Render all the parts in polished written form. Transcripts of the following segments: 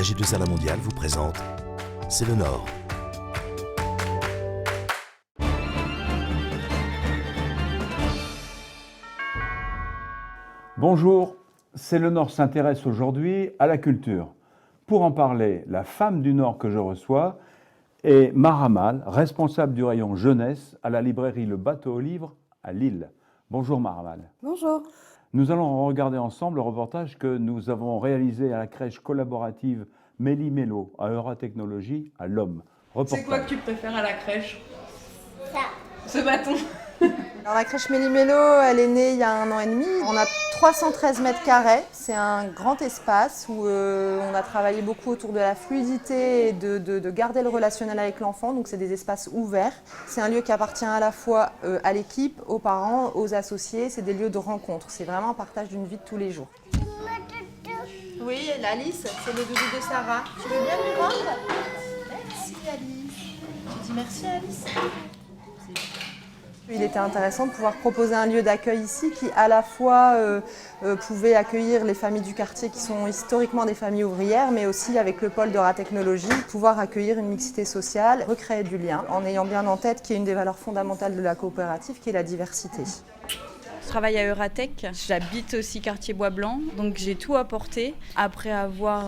AG2R La Mondiale vous présente C'est le Nord. Bonjour, C'est le Nord s'intéresse aujourd'hui à la culture. Pour en parler, la femme du Nord que je reçois est Maramal, responsable du rayon jeunesse à la librairie Le Bateau aux Livres à Lille. Bonjour Maramal. Bonjour. Nous allons regarder ensemble le reportage que nous avons réalisé à la crèche collaborative Méli-Mélo à Euratechnologie à L'Homme. C'est quoi que tu préfères à la crèche? Ça. Ce bâton. Alors la crèche Méli-Mélo, elle est née il y a 1 an et demi. On a 313 mètres carrés. C'est un grand espace où on a travaillé beaucoup autour de la fluidité et de garder le relationnel avec l'enfant. Donc c'est des espaces ouverts. C'est un lieu qui appartient à la fois à l'équipe, aux parents, aux associés. C'est des lieux de rencontre. C'est vraiment un partage d'une vie de tous les jours. Oui, Alice, c'est le doudou de Sarah. Tu veux bien lui rendre? Merci Alice. Tu dis merci Alice. Il était intéressant de pouvoir proposer un lieu d'accueil ici qui à la fois pouvait accueillir les familles du quartier qui sont historiquement des familles ouvrières, mais aussi avec le pôle d'Euratechnologie, pouvoir accueillir une mixité sociale, recréer du lien, en ayant bien en tête qu'il y a une des valeurs fondamentales de la coopérative qui est la diversité. Je travaille à Euratech, j'habite aussi quartier Bois-Blanc, donc j'ai tout apporté. Après avoir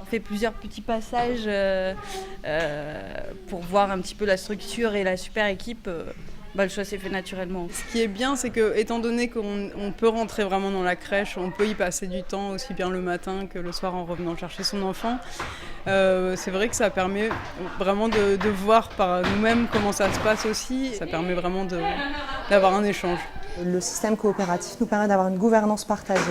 fait plusieurs petits passages pour voir un petit peu la structure et la super équipe, le choix s'est fait naturellement. Ce qui est bien, c'est que, étant donné qu'on peut rentrer vraiment dans la crèche, on peut y passer du temps aussi bien le matin que le soir en revenant chercher son enfant. C'est vrai que ça permet vraiment de voir par nous-mêmes comment ça se passe aussi. Ça permet vraiment d'avoir un échange. Le système coopératif nous permet d'avoir une gouvernance partagée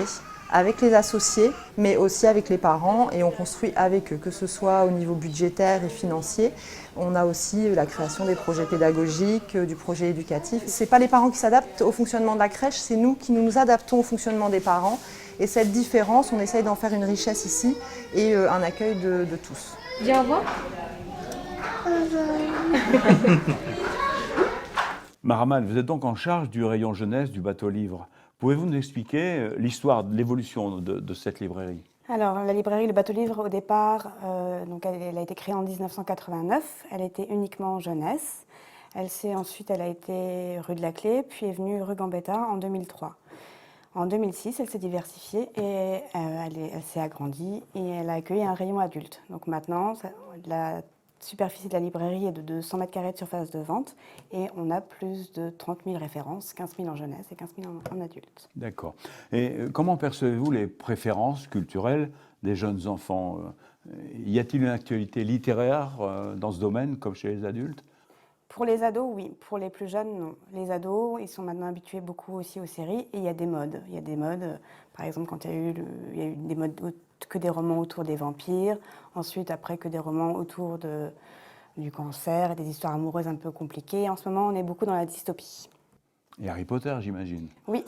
avec les associés, mais aussi avec les parents, et on construit avec eux, que ce soit au niveau budgétaire et financier. On a aussi la création des projets pédagogiques, du projet éducatif. Ce n'est pas les parents qui s'adaptent au fonctionnement de la crèche, c'est nous qui nous adaptons au fonctionnement des parents. Et cette différence, on essaye d'en faire une richesse ici et un accueil de tous. Dis au revoir. Maramal, vous êtes donc en charge du rayon jeunesse du Bateau Livre. Pouvez-vous nous expliquer l'histoire de l'évolution de cette librairie? Alors, la librairie Le Bateau Livre, au départ, elle a été créée en 1989. Elle était uniquement jeunesse. Ensuite, elle a été rue de la Clé, puis est venue rue Gambetta en 2003. En 2006, elle s'est diversifiée et elle s'est agrandie et elle a accueilli un rayon adulte. Donc maintenant, la superficie de la librairie est de 200 mètres carrés de surface de vente et on a plus de 30 000 références, 15 000 en jeunesse et 15 000 en adultes. D'accord. Et comment percevez-vous les préférences culturelles des jeunes enfants? Y a-t-il une actualité littéraire dans ce domaine comme chez les adultes? Pour les ados, oui. Pour les plus jeunes, non. Les ados, ils sont maintenant habitués beaucoup aussi aux séries et il y a des modes. Il y a des modes, par exemple, quand il y a eu des modes que des romans autour des vampires, ensuite après que des romans autour du cancer et des histoires amoureuses un peu compliquées. En ce moment, on est beaucoup dans la dystopie. Et Harry Potter, j'imagine. Oui,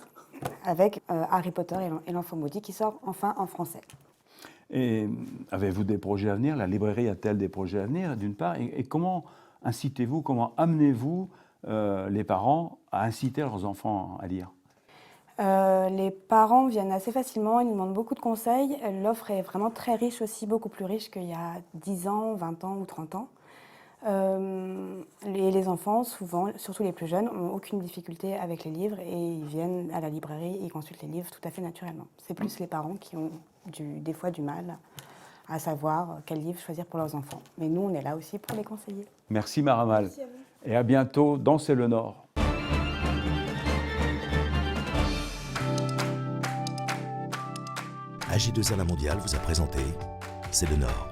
avec Harry Potter et l'enfant maudit qui sort enfin en français. Et avez-vous des projets à venir? La librairie a-t-elle des projets à venir, d'une part? Et comment incitez-vous, comment amenez-vous les parents à inciter leurs enfants à lire? Les parents viennent assez facilement, ils nous demandent beaucoup de conseils. L'offre est vraiment très riche aussi, beaucoup plus riche qu'il y a 10 ans, 20 ans ou 30 ans. Les enfants, souvent, surtout les plus jeunes, n'ont aucune difficulté avec les livres et ils viennent à la librairie et ils consultent les livres tout à fait naturellement. C'est plus les parents qui ont des fois du mal à savoir quel livre choisir pour leurs enfants. Mais nous, on est là aussi pour les conseiller. Merci Maramal. Merci à vous. Et à bientôt dans C'est le Nord. AG2R La Mondiale vous a présenté C'est le Nord.